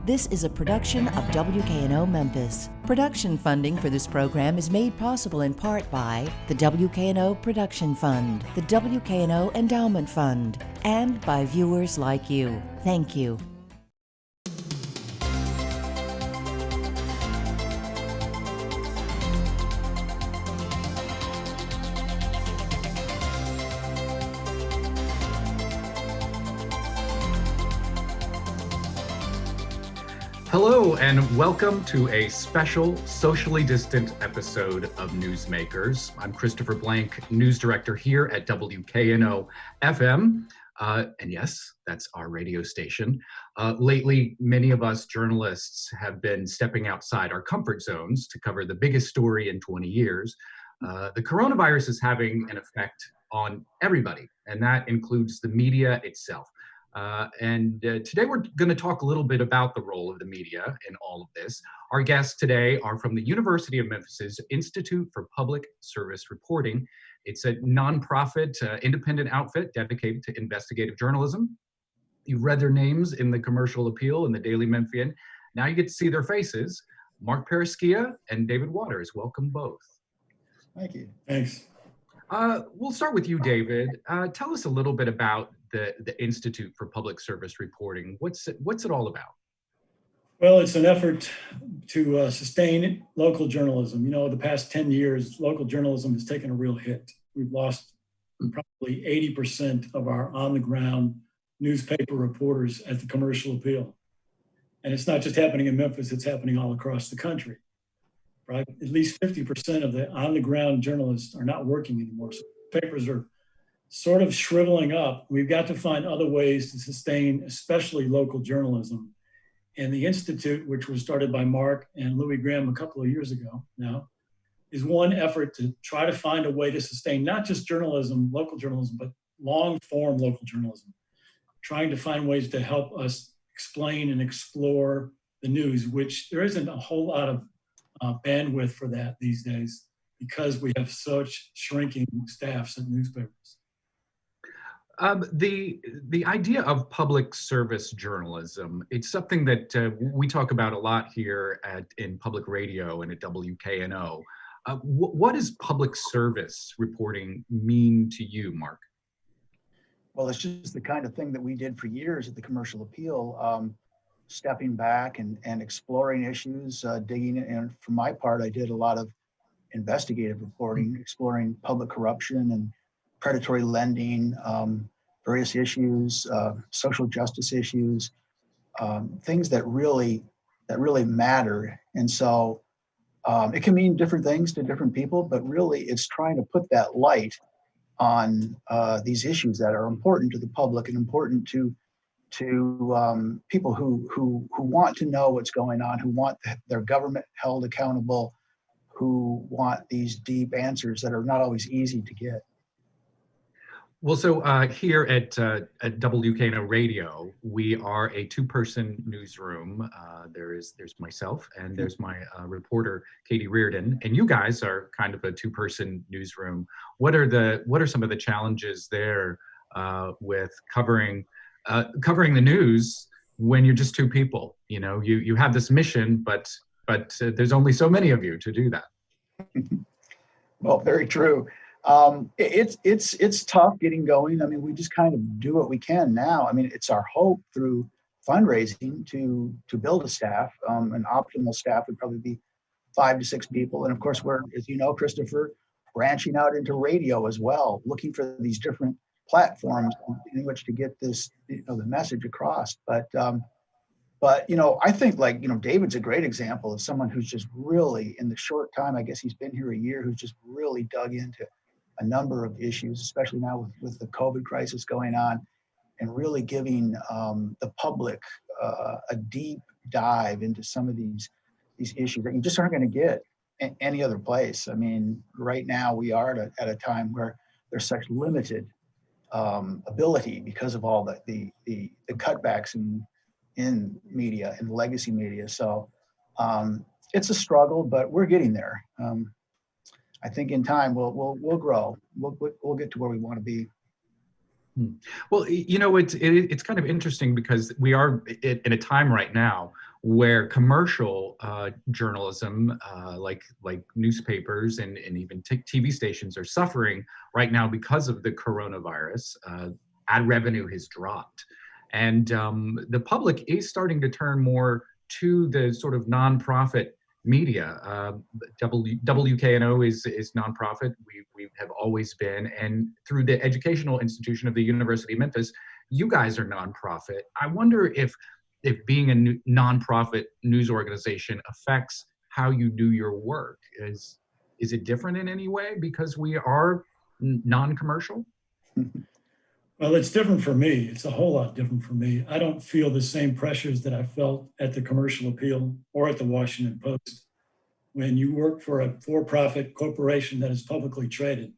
This is a production of WKNO Memphis. Production funding for this program is made possible in part by the WKNO Production Fund, the WKNO Endowment Fund, and by viewers like you. Thank you. Hello and welcome to a special socially distant episode of Newsmakers. I'm Christopher Blank, news director here at WKNO FM. And yes, that's our radio station. Lately, many of us journalists have been stepping outside our comfort zones to cover the biggest story in 20 years. The coronavirus is having an effect on everybody, and that includes the media itself. Today we're going to talk a little bit about the role of the media in all of this. Our guests today are from the University of Memphis's Institute for Public Service Reporting. It's a nonprofit, independent outfit dedicated to investigative journalism. You've read their names in the Commercial Appeal and the Daily Memphian. Now you get to see their faces. Mark Pereskia and David Waters. Welcome both. Thank you. Thanks. We'll start with you, David. Tell us a little bit about the Institute for Public Service Reporting. What's it all about? Well, it's an effort to sustain local journalism. You know, the past 10 years, local journalism has taken a real hit. We've lost probably 80% of our on-the-ground newspaper reporters at the Commercial Appeal. And it's not just happening in Memphis, it's happening all across the country, right? At least 50% of the on-the-ground journalists are not working anymore. So papers are sort of shriveling up. We've got to find other ways to sustain, especially local journalism. And the Institute, which was started by Mark and Louis Graham a couple of years ago now, is one effort to try to find a way to sustain not just journalism, local journalism, but long-form local journalism, trying to find ways to help us explain and explore the news, which there isn't a whole lot of bandwidth for that these days because we have such shrinking staffs at newspapers. The idea of public service journalism, it's something that we talk about a lot here in public radio and at WKNO. What does public service reporting mean to you, Mark? Well, it's just the kind of thing that we did for years at the Commercial Appeal, stepping back and exploring issues, digging in. And for my part, I did a lot of investigative reporting, exploring public corruption and predatory lending, various issues, social justice issues, things that really matter. And so it can mean different things to different people, but really it's trying to put that light on these issues that are important to the public and important to people who want to know what's going on, who want their government held accountable, who want these deep answers that are not always easy to get. Well, so here at WKNO Radio, we are a two-person newsroom. There's myself and there's my reporter, Katie Reardon, and you guys are kind of a two-person newsroom. What are some of the challenges there with covering the news when you're just two people? You know, you have this mission, but there's only so many of you to do that. Well, very true. It's tough getting going. I mean, we just kind of do what we can now. I mean, it's our hope through fundraising to build a staff. An optimal staff would probably be 5 to 6 people. And of course, we're, as you know, Christopher, branching out into radio as well, looking for these different platforms in which to get this, the message across. But I think David's a great example of someone who's just really, in the short time, I guess he's been here a year, who's just really dug into a number of issues, especially now with the COVID crisis going on, and really giving the public a deep dive into some of these issues that you just aren't going to get any other place. I mean, right now we are at a time where there's such limited ability because of all the cutbacks in media and legacy media. So it's a struggle, but we're getting there. I think in time we'll grow. We'll get to where we want to be. Well, it's kind of interesting because we are in a time right now where commercial journalism, like newspapers and even TV stations, are suffering right now because of the coronavirus. Ad revenue has dropped, and the public is starting to turn more to the sort of nonprofit media. WKNO is nonprofit. We have always been, and through the educational institution of the University of Memphis, you guys are nonprofit. I wonder if being a nonprofit news organization affects how you do your work. Is it different in any way because we are non-commercial? Well, it's different for me. It's a whole lot different for me. I don't feel the same pressures that I felt at the Commercial Appeal or at the Washington Post. When you work for a for-profit corporation that is publicly traded,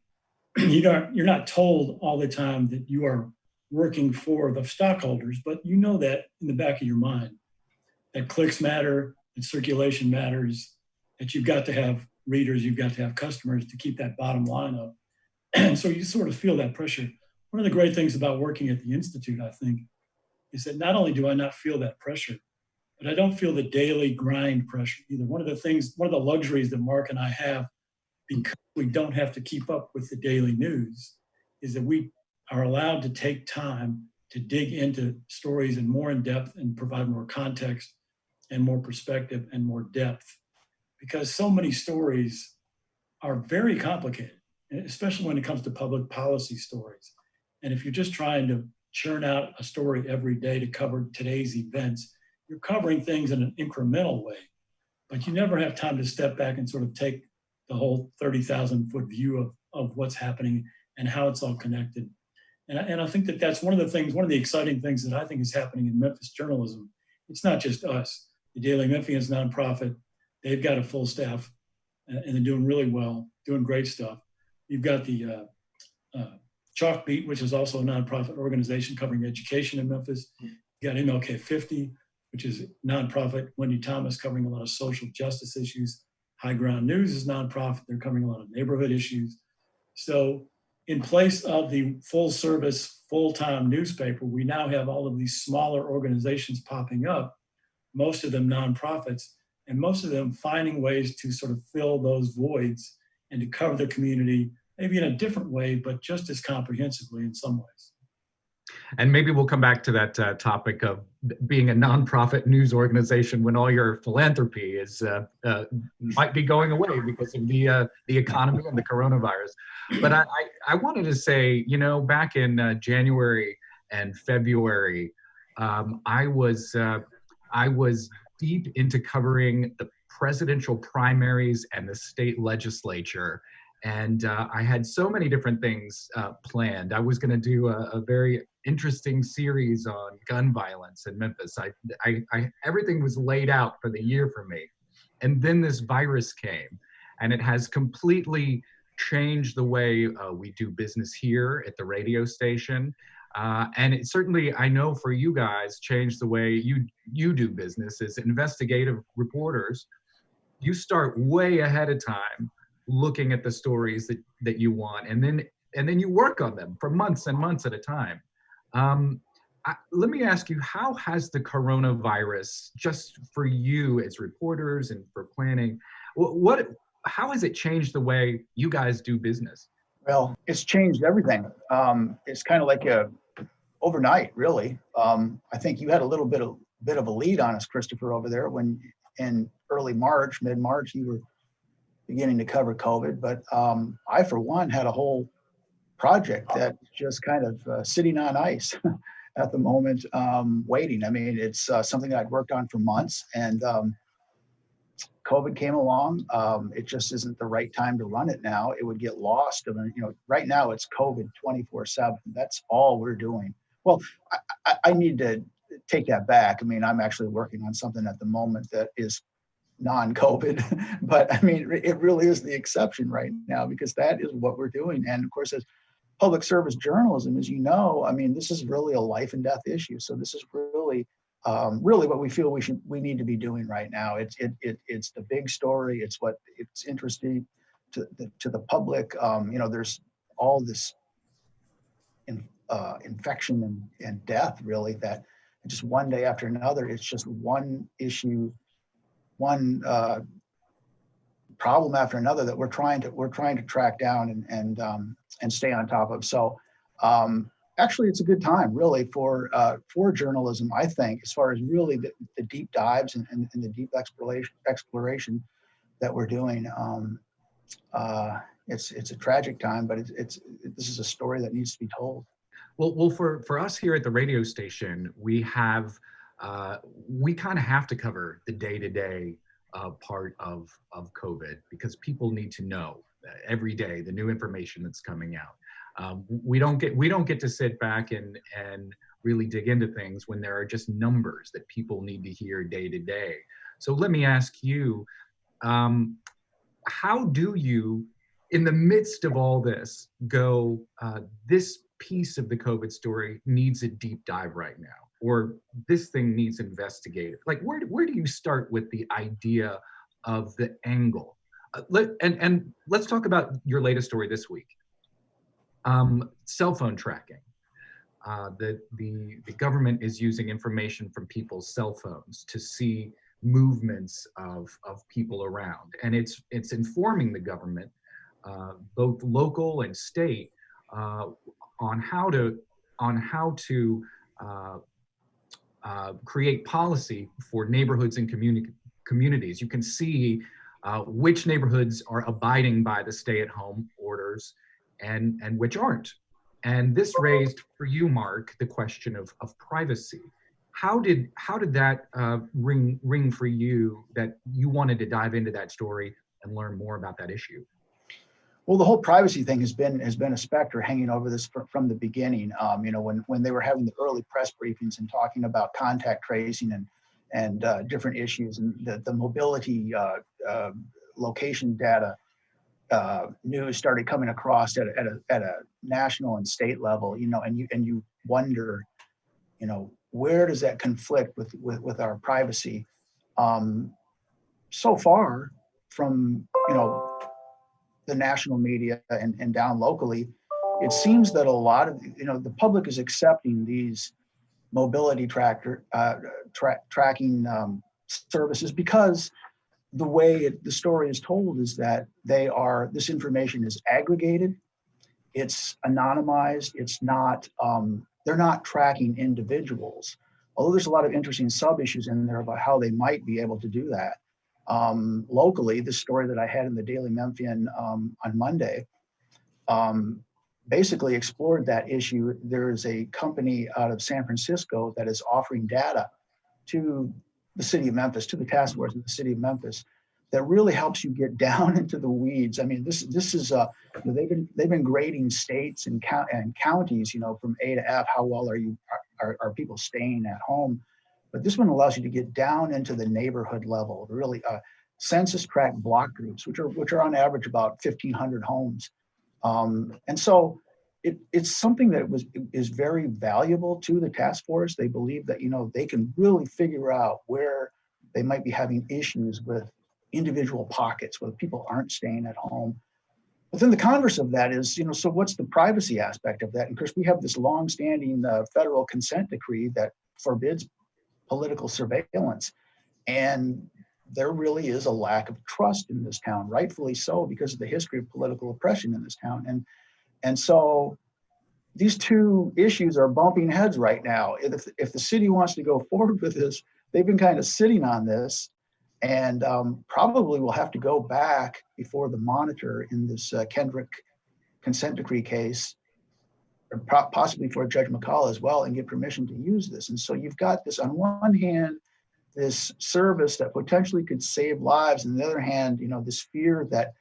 you're not told all the time that you are working for the stockholders, but you know that in the back of your mind, that clicks matter, that circulation matters, that you've got to have readers, you've got to have customers to keep that bottom line up. And so you sort of feel that pressure. One of the great things about working at the Institute, I think, is that not only do I not feel that pressure, but I don't feel the daily grind pressure either. One of the luxuries that Mark and I have, because we don't have to keep up with the daily news, is that we are allowed to take time to dig into stories and more in depth and provide more context and more perspective and more depth, because so many stories are very complicated, especially when it comes to public policy stories. And if you're just trying to churn out a story every day to cover today's events, you're covering things in an incremental way, but you never have time to step back and sort of take the whole 30,000-foot view of what's happening and how it's all connected. And I think that that's one of the exciting things that I think is happening in Memphis journalism. It's not just us. The Daily Memphians nonprofit, they've got a full staff and they're doing really well, doing great stuff. You've got the Chalk Beat, which is also a nonprofit organization covering education in Memphis. You got MLK 50, which is nonprofit. Wendy Thomas covering a lot of social justice issues. High Ground News is nonprofit. They're covering a lot of neighborhood issues. So in place of the full service, full-time newspaper, we now have all of these smaller organizations popping up, most of them nonprofits, and most of them finding ways to sort of fill those voids and to cover the community, maybe in a different way, but just as comprehensively in some ways. And maybe we'll come back to that topic of being a nonprofit news organization when all your philanthropy is might be going away because of the economy and the coronavirus. But I wanted to say, back in January and February, I was deep into covering the presidential primaries and the state legislature. And I had so many different things planned. I was going to do a very interesting series on gun violence in Memphis. Everything was laid out for the year for me. And then this virus came, and it has completely changed the way we do business here at the radio station. And it certainly, I know for you guys, changed the way you do business as investigative reporters. You start way ahead of time looking at the stories that you want, and then you work on them for months and months at a time. Let me ask you, how has the coronavirus, just for you as reporters and for planning, how has it changed the way you guys do business? Well, it's changed everything. It's kind of like overnight, really. I think you had a little bit of a lead on us, Christopher, over there when in early March, mid-March, you were beginning to cover COVID. But I, for one, had a whole project that's just kind of sitting on ice at the moment, waiting. I mean, it's something that I'd worked on for months, and COVID came along. It just isn't the right time to run it now. It would get lost. I mean, right now it's COVID 24/7. That's all we're doing. Well, I need to take that back. I mean, I'm actually working on something at the moment that is non-COVID, but I mean, it really is the exception right now because that is what we're doing. And of course, as public service journalism, as you know, I mean, this is really a life and death issue. So this is really what we feel we need to be doing right now. It's the big story. It's interesting to the public. There's all this infection and death really that just one day after another, it's just one issue, one problem after another that we're trying to track down and stay on top of. So actually, it's a good time really for journalism, I think, as far as really the deep dives and the deep exploration that we're doing. It's a tragic time, but this is a story that needs to be told. Well, for us here at the radio station, we kind of have to cover the day-to-day part of COVID, because people need to know every day the new information that's coming out. We don't get to sit back and really dig into things when there are just numbers that people need to hear day to day. So let me ask you, how do you, in the midst of all this, go, this piece of the COVID story needs a deep dive right now, or this thing needs investigated? Like, where do you start with the idea of the angle? And let's talk about your latest story this week. Cell phone tracking. The government is using information from people's cell phones to see movements of people around, and it's informing the government, both local and state, on how to create policy for neighborhoods and communities. You can see which neighborhoods are abiding by the stay-at-home orders and which aren't. And this raised for you, Mark, the question of privacy. How did that ring for you, that you wanted to dive into that story and learn more about that issue? Well, the whole privacy thing has been a specter hanging over this from the beginning. When they were having the early press briefings and talking about contact tracing and different issues, and the mobility location data news started coming across at a national and state level, and you wonder, where does that conflict with our privacy? So far from the national media and down locally, it seems that a lot of the public is accepting these mobility tracking services, because the way the story is told is that this information is aggregated, it's anonymized, it's not, they're not tracking individuals. Although there's a lot of interesting sub-issues in there about how they might be able to do that. Locally, the story that I had in the Daily Memphian on Monday basically explored that issue. There is a company out of San Francisco that is offering data to the city of Memphis, to the task force in the city of Memphis, that really helps you get down into the weeds. I mean, this is they've been grading states and counties, from A to F. How well are people staying at home? But this one allows you to get down into the neighborhood level, really census tract block groups, which are on average about 1,500 homes. And so it's something that is very valuable to the task force. They believe that, they can really figure out where they might be having issues with individual pockets where people aren't staying at home. But then the converse of that is, so what's the privacy aspect of that? And of course, we have this longstanding federal consent decree that forbids political surveillance. And there really is a lack of trust in this town, rightfully so, because of the history of political oppression in this town. And so these two issues are bumping heads right now. If the city wants to go forward with this, they've been kind of sitting on this, and probably will have to go back before the monitor in this Kendrick consent decree case, or possibly for Judge McCall as well, and get permission to use this. And so you've got this, on one hand, this service that potentially could save lives, and on the other hand, this fear that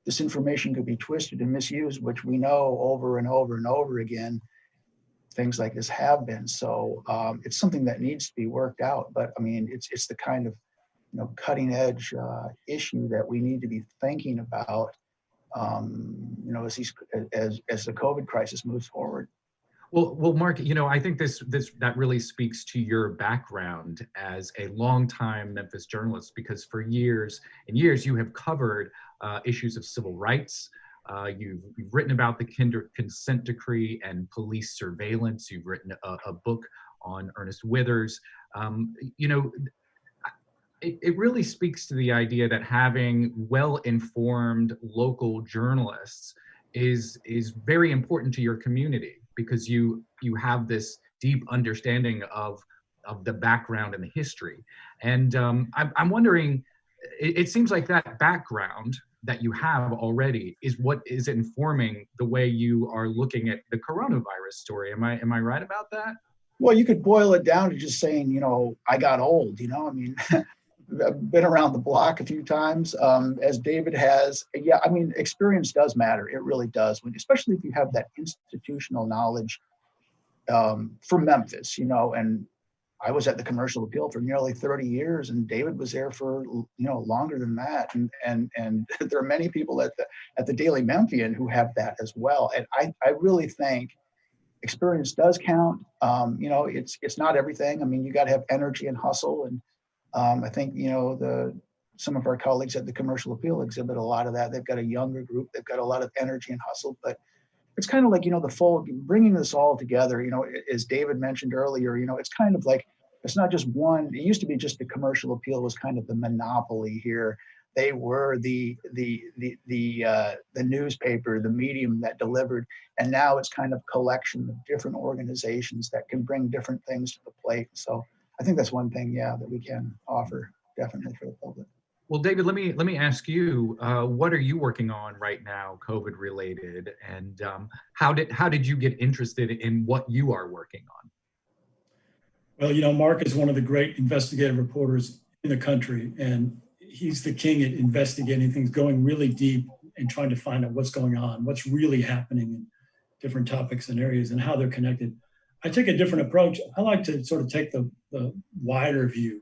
this information could be twisted and misused, which we know over and over and over again, things like this have been. So it's something that needs to be worked out. But I mean, it's the kind of cutting edge issue that we need to be thinking about, as the COVID crisis moves forward. Well, Mark, I think that really speaks to your background as a longtime Memphis journalist, because for years and years you have covered issues of civil rights. You've written about the Kendrick consent decree and police surveillance. You've written a book on Ernest Withers. You know, it really speaks to the idea that having well-informed local journalists is very important to your community, because you have this deep understanding of the background and the history. And I'm wondering, it seems like that background that you have already is what is informing the way you are looking at the coronavirus story. Am I right about that? Well, you could boil it down to just saying, you know, I got old, you know, I mean, I've been around the block a few times, as David has. Yeah, I mean, experience does matter. It really does, especially if you have that institutional knowledge from Memphis, you know. And I was at the Commercial Appeal for nearly 30 years, and David was there for, you know, longer than that. And there are many people at the Daily Memphian who have that as well. And I really think experience does count. You know, it's not everything. I mean, you got to have energy and hustle. And I think, you know, some of our colleagues at the Commercial Appeal exhibit a lot of that. They've got a younger group. They've got a lot of energy and hustle. But it's kind of like, you know, bringing this all together, you know, as David mentioned earlier, you know, it's kind of like, it's not just one. It used to be just the Commercial Appeal was kind of the monopoly here. They were the newspaper, the medium that delivered, and now it's kind of collection of different organizations that can bring different things to the plate. So I think that's one thing, yeah, that we can offer definitely for the public. Well, David, let me ask you, what are you working on right now, COVID related, and how did you get interested in what you are working on? Well, you know, Mark is one of the great investigative reporters in the country, and he's the king at investigating things, going really deep and trying to find out what's going on, what's really happening in different topics and areas and how they're connected. I take a different approach. I like to sort of take the wider view.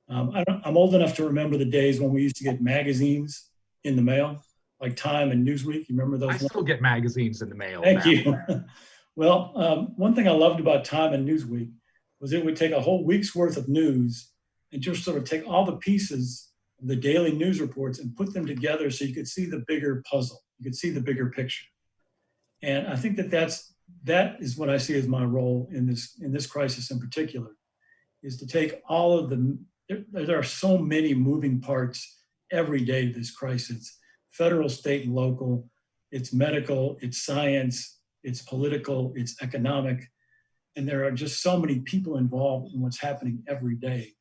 I'm old enough to remember the days when we used to get magazines in the mail, like Time and Newsweek. You remember those? I still get magazines in the mail. Thank you. Well, one thing I loved about Time and Newsweek was it would take a whole week's worth of news and just sort of take all the pieces of the daily news reports and put them together so you could see the bigger puzzle. You could see the bigger picture. And I think that is what I see as my role in this crisis in particular, is to take all of there are so many moving parts every day to this crisis, federal, state, and local. It's medical, it's science, it's political, it's economic. And there are just so many people involved in what's happening every day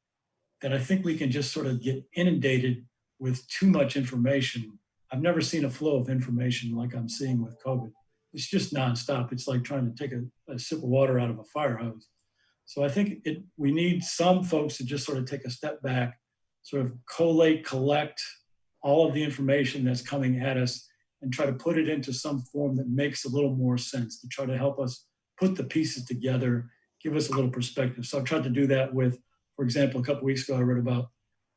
that I think we can just sort of get inundated with too much information. I've never seen a flow of information like I'm seeing with COVID. It's just nonstop. It's like trying to take a sip of water out of a fire hose. So I think we need some folks to just sort of take a step back, sort of collate, collect all of the information that's coming at us and try to put it into some form that makes a little more sense, to try to help us put the pieces together, give us a little perspective. So I've tried to do that with, for example, a couple of weeks ago, I read about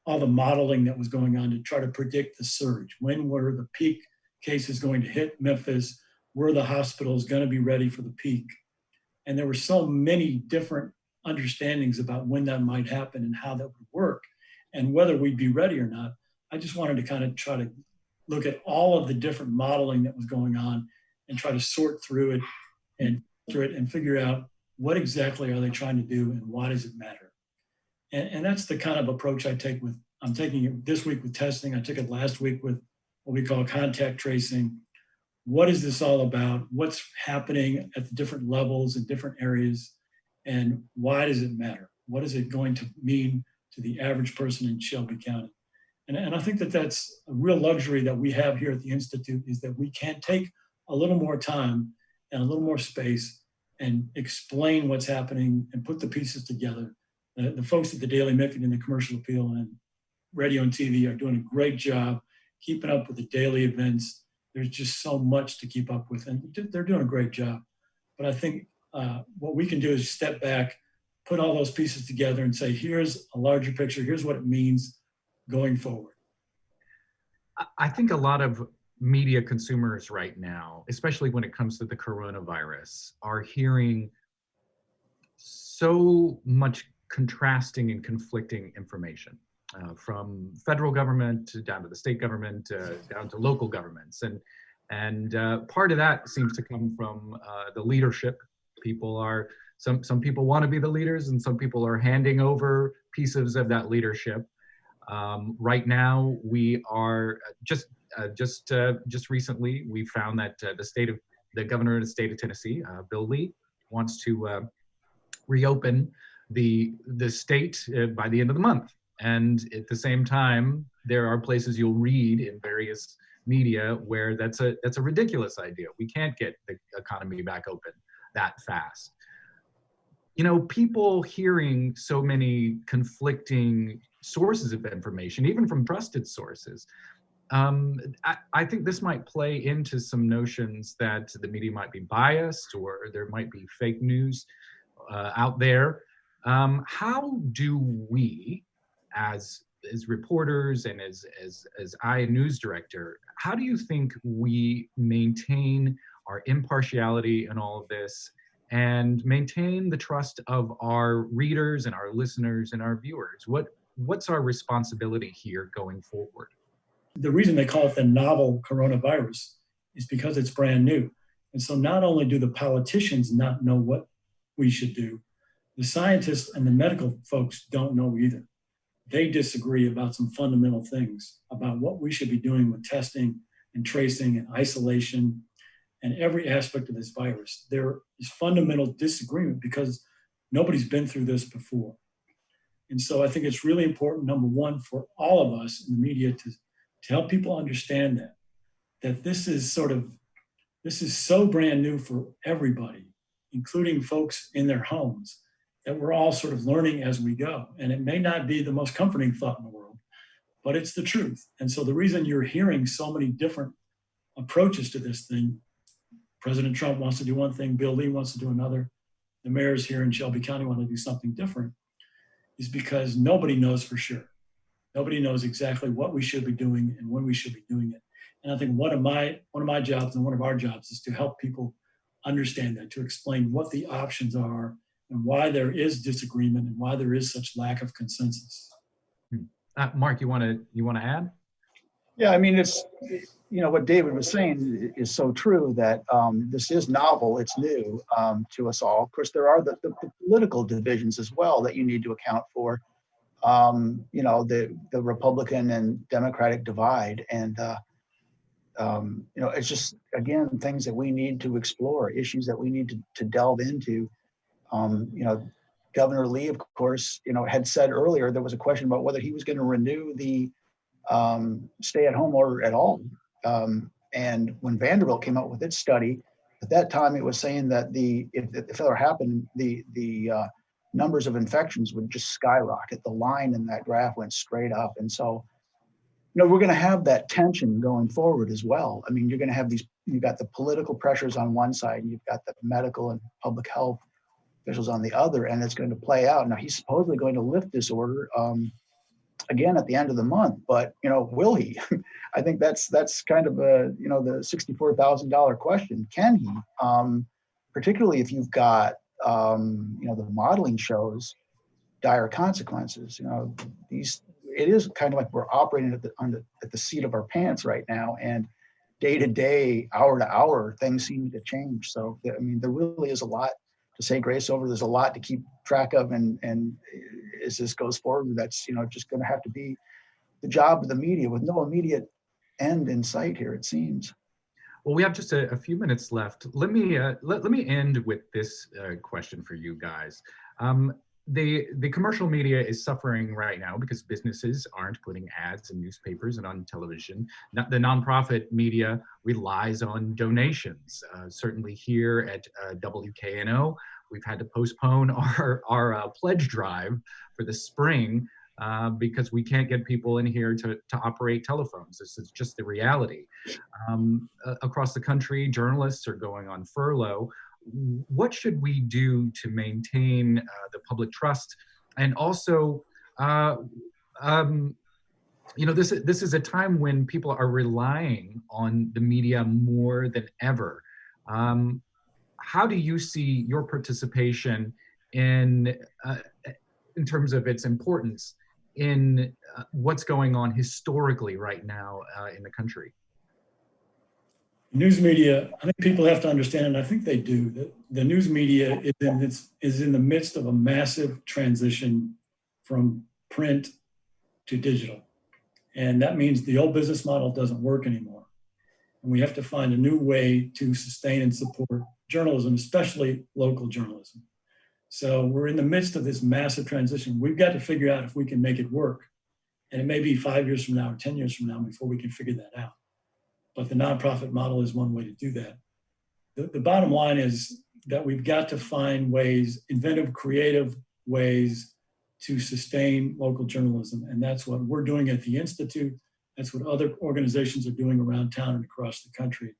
all the modeling that was going on to try to predict the surge. When were the peak cases going to hit Memphis? Were the hospitals going to be ready for the peak? And there were so many different understandings about when that might happen and how that would work and whether we'd be ready or not. I just wanted to kind of try to look at all of the different modeling that was going on and try to sort through it and filter it and figure out what exactly are they trying to do and why does it matter? And that's the kind of approach I'm taking it this week with testing. I took it last week with what we call contact tracing. What is this all about? What's happening at the different levels and different areas? And why does it matter? What is it going to mean to the average person in Shelby County? And I think that that's a real luxury that we have here at the Institute, is that we can take a little more time and a little more space and explain what's happening and put the pieces together. The folks at the Daily Memphian and the Commercial Appeal and radio and TV are doing a great job keeping up with the daily events. There's just so much to keep up with, and they're doing a great job. But I think what we can do is step back, put all those pieces together and say, here's a larger picture, here's what it means going forward. I think a lot of media consumers right now, especially when it comes to the coronavirus, are hearing so much contrasting and conflicting information from federal government down to the state government, down to local governments. And part of that seems to come from the leadership. People are Some people want to be the leaders, and some people are handing over pieces of that leadership. Right now, we are just recently we found that the governor of the state of Tennessee, Bill Lee, wants to reopen the state by the end of the month. And at the same time, there are places you'll read in various media where that's a ridiculous idea. We can't get the economy back open that fast. You know, people hearing so many conflicting sources of information, even from trusted sources, I think this might play into some notions that the media might be biased or there might be fake news out there. How do we, as reporters and as I, a news director, how do you think we maintain our impartiality in all of this and maintain the trust of our readers and our listeners and our viewers? What's our responsibility here going forward? The reason they call it the novel coronavirus is because it's brand new. And so not only do the politicians not know what we should do, the scientists and the medical folks don't know either. They disagree about some fundamental things about what we should be doing with testing and tracing and isolation and every aspect of this virus. There is fundamental disagreement because nobody's been through this before. And so I think it's really important, number one, for all of us in the media to help people understand that this is so brand new for everybody, including folks in their homes, that we're all sort of learning as we go. And it may not be the most comforting thought in the world, but it's the truth. And so the reason you're hearing so many different approaches to this thing, President Trump wants to do one thing, Bill Lee wants to do another, the mayors here in Shelby County want to do something different, is because nobody knows for sure. Nobody knows exactly what we should be doing and when we should be doing it. And I think one of my jobs and one of our jobs is to help people understand that, to explain what the options are and why there is disagreement and why there is such lack of consensus. Mark, you want to add? Yeah, I mean, it's, you know, what David was saying is so true that this is novel, it's new to us all. Of course, there are the political divisions as well that you need to account for. You know, the Republican and Democratic divide, and you know, it's just, again, things that we need to explore, issues that we need to delve into. You know, Governor Lee, of course, you know, had said earlier there was a question about whether he was going to renew the stay-at-home order at all. And when Vanderbilt came out with its study, at that time it was saying that if it ever happened, the numbers of infections would just skyrocket. The line in that graph went straight up. And so, you know, we're going to have that tension going forward as well. I mean, you're going to have you've got the political pressures on one side, and you've got the medical and public health officials on the other, and it's going to play out. Now, he's supposedly going to lift this order again at the end of the month, but, you know, will he? I think that's kind of a, you know, the $64,000 question. Can he? Particularly if you've got, you know, the modeling shows dire consequences. You know, it is kind of like we're operating at the seat of our pants right now, and day to day, hour to hour, things seem to change. So, I mean, there really is a lot to say grace over. There's a lot to keep track of, and as this goes forward, that's, you know, just going to have to be the job of the media with no immediate end in sight here, it seems. Well, we have just a few minutes left. Let me end with this question for you guys. The commercial media is suffering right now because businesses aren't putting ads in newspapers and on television. The nonprofit media relies on donations. Certainly here at WKNO, we've had to postpone our pledge drive for the spring because we can't get people in here to operate telephones. This is just the reality. Across the country, journalists are going on furlough. What should we do to maintain the public trust? And also, you know, this is a time when people are relying on the media more than ever. How do you see your participation in terms of its importance in what's going on historically right now in the country? News media, I think people have to understand, and I think they do, that the news media is in the midst of a massive transition from print to digital. And that means the old business model doesn't work anymore. And we have to find a new way to sustain and support journalism, especially local journalism. So we're in the midst of this massive transition. We've got to figure out if we can make it work. And it may be 5 years from now or 10 years from now before we can figure that out. But the nonprofit model is one way to do that. The bottom line is that we've got to find ways, inventive, creative ways to sustain local journalism. And that's what we're doing at the Institute. That's what other organizations are doing around town and across the country.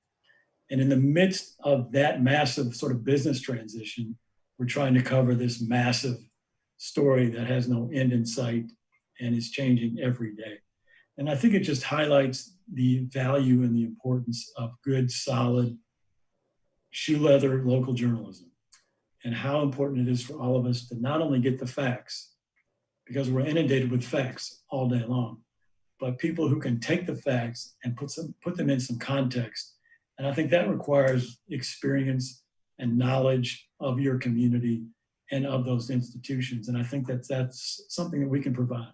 And in the midst of that massive sort of business transition, we're trying to cover this massive story that has no end in sight and is changing every day. And I think it just highlights the value and the importance of good, solid, shoe leather local journalism, and how important it is for all of us to not only get the facts, because we're inundated with facts all day long, but people who can take the facts and put them in some context. And I think that requires experience and knowledge of your community and of those institutions. And I think that's something that we can provide.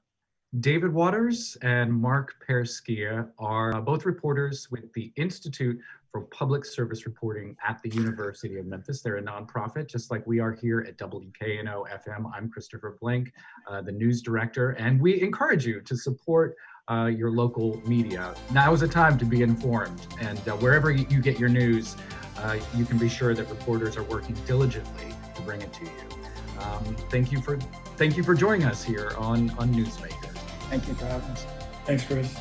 David Waters and Mark Pereskia are both reporters with the Institute for Public Service Reporting at the University of Memphis. They're a nonprofit, just like we are here at WKNO FM. I'm Christopher Blank, the news director, and we encourage you to support your local media. Now is the time to be informed, and wherever you get your news, you can be sure that reporters are working diligently to bring it to you. Thank you for joining us here on Newsmakers. Thank you for having us. Thanks, Chris.